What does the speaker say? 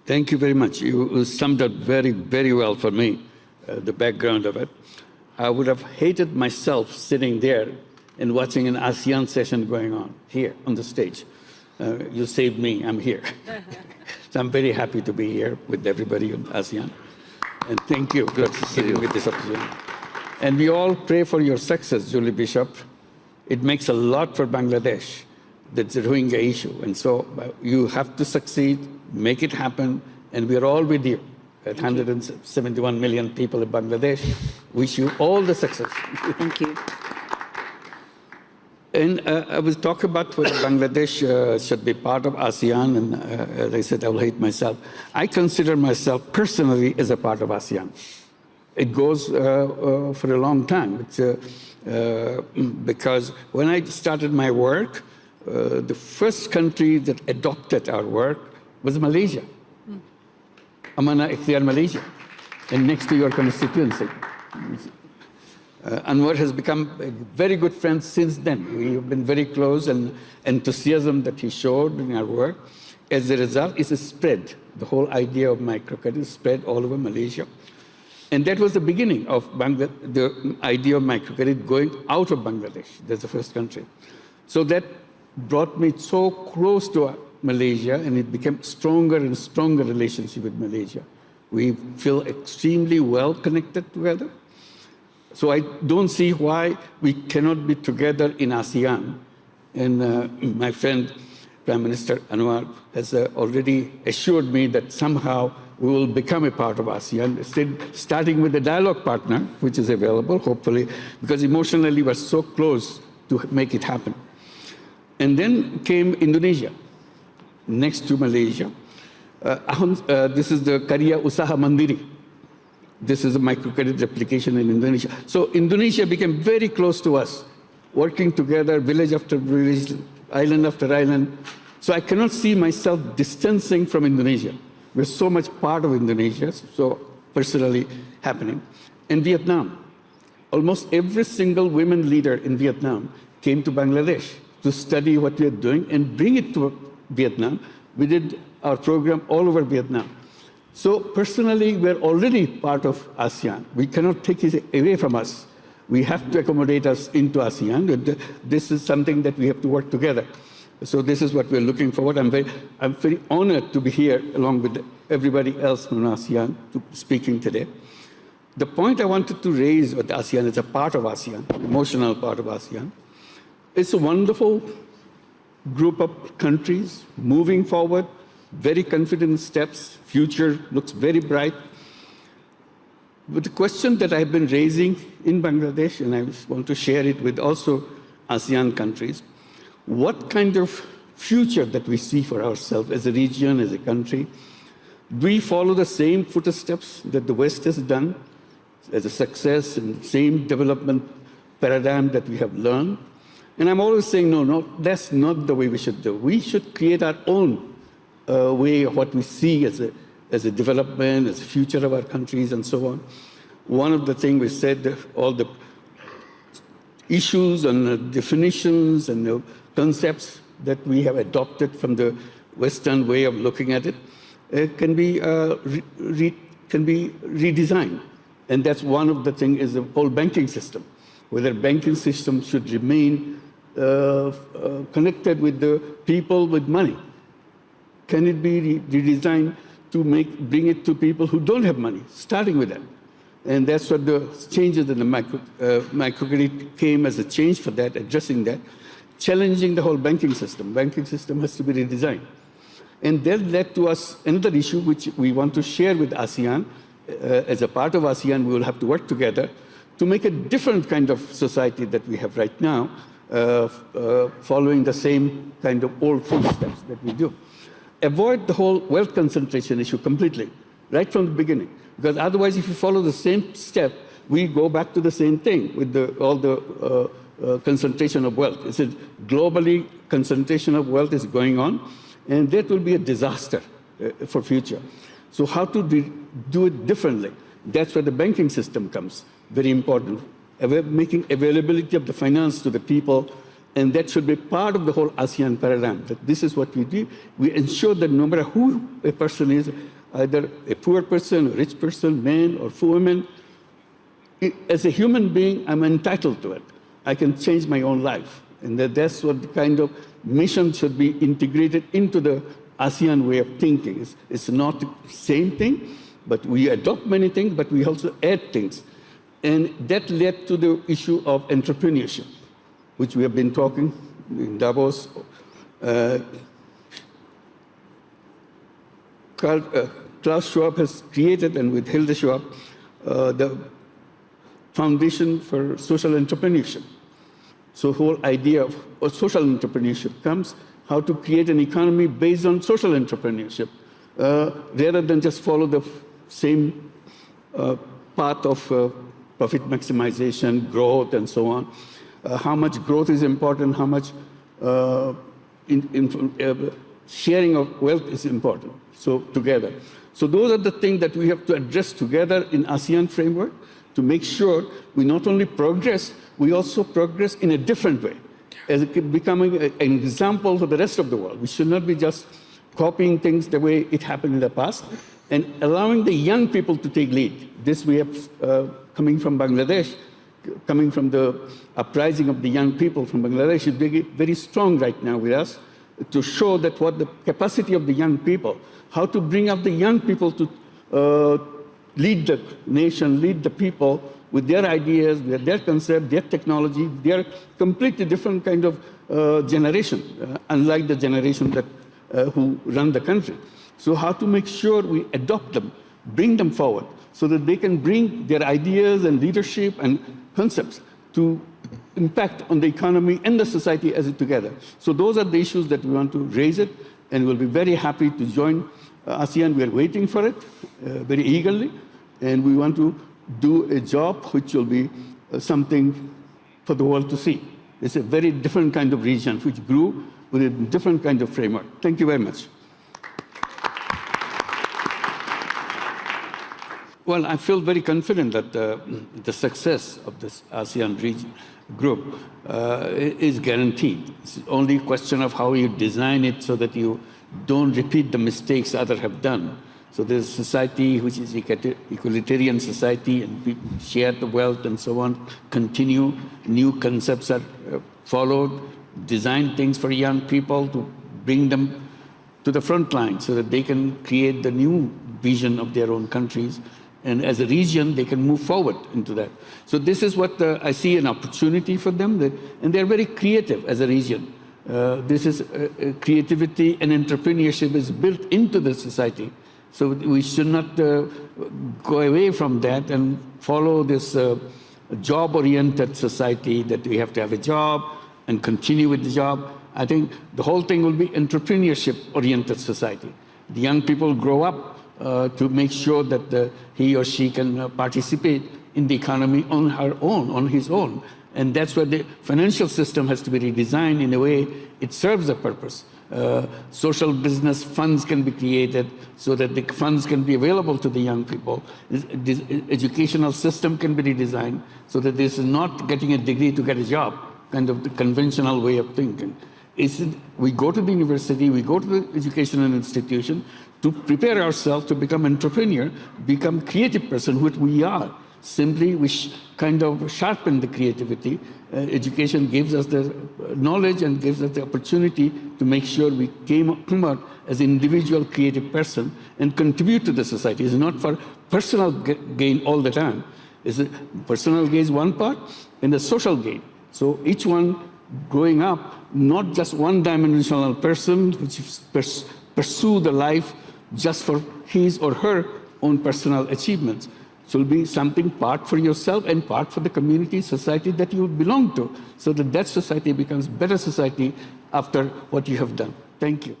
Thank you very much. You summed up very, very well for me, the background of it. I would have hated myself sitting there and watching an ASEAN session going on here on the stage. You saved me, I'm here. So I'm very happy to be here with everybody in ASEAN. And thank you for giving me this opportunity. And we all pray for your success, Julie Bishop. It makes a lot for Bangladesh, that's the Rohingya issue. And so you have to succeed, make it happen, and we're all with you. At 171 million people in Bangladesh, wish you all the success. Thank you. And I was talking about whether Bangladesh should be part of ASEAN, and as I said, I will hate myself. I consider myself personally as a part of ASEAN. It goes for a long time. It's, because when I started my work, the first country that adopted our work was Malaysia. Amana Ikhtiar, Malaysia, and next to your constituency. Anwar has become a very good friend since then. We have been very close, and enthusiasm that he showed in our work, as a result, is a spread. The whole idea of microcredit spread all over Malaysia. And that was the beginning of the idea of microcredit going out of Bangladesh. That's the first country. So that brought me so close to Malaysia, and it became stronger and stronger relationship with Malaysia. We feel extremely well connected together. So I don't see why we cannot be together in ASEAN. And my friend, Prime Minister Anwar, has already assured me that somehow we will become a part of ASEAN, starting with the dialogue partner, which is available, hopefully, because emotionally we're so close to make it happen. And then came Indonesia, next to Malaysia. This is the Karya Usaha Mandiri. This is a microcredit application in Indonesia. So Indonesia became very close to us, working together, village after village, island after island. So I cannot see myself distancing from Indonesia. We're so much part of Indonesia, so personally happening. And Vietnam, almost every single women leader in Vietnam came to Bangladesh to study what we are doing and bring it to Vietnam. We did our program all over Vietnam. So personally, we're already part of ASEAN. We cannot take it away from us. We have to accommodate us into ASEAN. This is something that we have to work together. So this is what we're looking forward. I'm very honored to be here along with everybody else from ASEAN speaking today. The point I wanted to raise with ASEAN is a part of ASEAN, emotional part of ASEAN. It's a wonderful group of countries moving forward, very confident steps, future looks very bright. But the question that I've been raising in Bangladesh, and I want to share it with also ASEAN countries, what kind of future that we see for ourselves as a region, as a country? Do we follow the same footsteps that the West has done as a success and the same development paradigm that we have learned? And I'm always saying, no, that's not the way we should do. We should create our own way of what we see as a development, as a future of our countries, and so on. One of the things we said, all the issues and definitions and the concepts that we have adopted from the Western way of looking at it can be redesigned. And that's one of the things is the whole banking system, whether banking system should remain connected with the people with money. Can it be redesigned to bring it to people who don't have money, starting with that? And that's what the changes in the microcredit came as a change for that, addressing that, challenging the whole banking system. Banking system has to be redesigned. And that led to us another issue which we want to share with ASEAN. As a part of ASEAN, we will have to work together to make a different kind of society that we have right now, following the same kind of old footsteps that we do. Avoid the whole wealth concentration issue completely, right from the beginning. Because otherwise, if you follow the same step, we go back to the same thing with all the concentration of wealth. It's a globally concentration of wealth is going on, and that will be a disaster for future. So how to do it differently? That's where the banking system comes, very important. Making availability of the finance to the people And that should be part of the whole ASEAN paradigm, that this is what we do. We ensure that no matter who a person is, either a poor person, a rich person, man or woman, as a human being, I'm entitled to it. I can change my own life. And that's what the kind of mission should be integrated into the ASEAN way of thinking. It's not the same thing, but we adopt many things, but we also add things. And that led to the issue of entrepreneurship, which we have been talking in Davos. Klaus Schwab has created, and with Hilde Schwab, the Foundation for Social Entrepreneurship. So the whole idea of social entrepreneurship comes, how to create an economy based on social entrepreneurship, rather than just follow the same path of profit maximization, growth, and so on. How much growth is important, how much sharing of wealth is important, so together. So those are the things that we have to address together in ASEAN framework to make sure we not only progress, we also progress in a different way, as it becoming an example for the rest of the world. We should not be just copying things the way it happened in the past, and allowing the young people to take lead. This we have coming from Bangladesh, coming from the uprising of the young people from Bangladesh is very, very strong right now with us, to show that what the capacity of the young people, how to bring up the young people to lead the nation, lead the people with their ideas, with their concept, their technology. They are completely different kind of generation, unlike the generation that who run the country. So how to make sure we adopt them, bring them forward, so that they can bring their ideas and leadership and concepts to impact on the economy and the society as it together. So those are the issues that we want to raise it, and we'll be very happy to join ASEAN. We are waiting for it very eagerly, and we want to do a job which will be something for the world to see. It's a very different kind of region which grew with a different kind of framework. Thank you very much. Well, I feel very confident that the success of this ASEAN region group is guaranteed. It's only a question of how you design it so that you don't repeat the mistakes others have done. So there's a society which is equalitarian society, and people share the wealth and so on, continue, new concepts are followed, design things for young people to bring them to the front line so that they can create the new vision of their own countries. And as a region, they can move forward into that. So this is what I see an opportunity for them, and they're very creative as a region. This is creativity and entrepreneurship is built into the society. So we should not go away from that and follow this job-oriented society that we have to have a job and continue with the job. I think the whole thing will be entrepreneurship-oriented society. The young people grow up to make sure that he or she can participate in the economy on her own, on his own. And that's where the financial system has to be redesigned in a way it serves a purpose. Social business funds can be created so that the funds can be available to the young people. This educational system can be redesigned so that this is not getting a degree to get a job, kind of the conventional way of thinking. We go to the university, we go to the educational institution to prepare ourselves to become entrepreneur, become creative person, which we are. Simply, we kind of sharpen the creativity. Education gives us the knowledge and gives us the opportunity to make sure we come out as an individual creative person and contribute to the society. It's not for personal gain all the time. It's personal gain is one part, and the social gain. So each one growing up, not just one-dimensional person which pursue the life just for his or her own personal achievements. So it will be something part for yourself and part for the community, society that you belong to, so that that society becomes better society after what you have done. Thank you.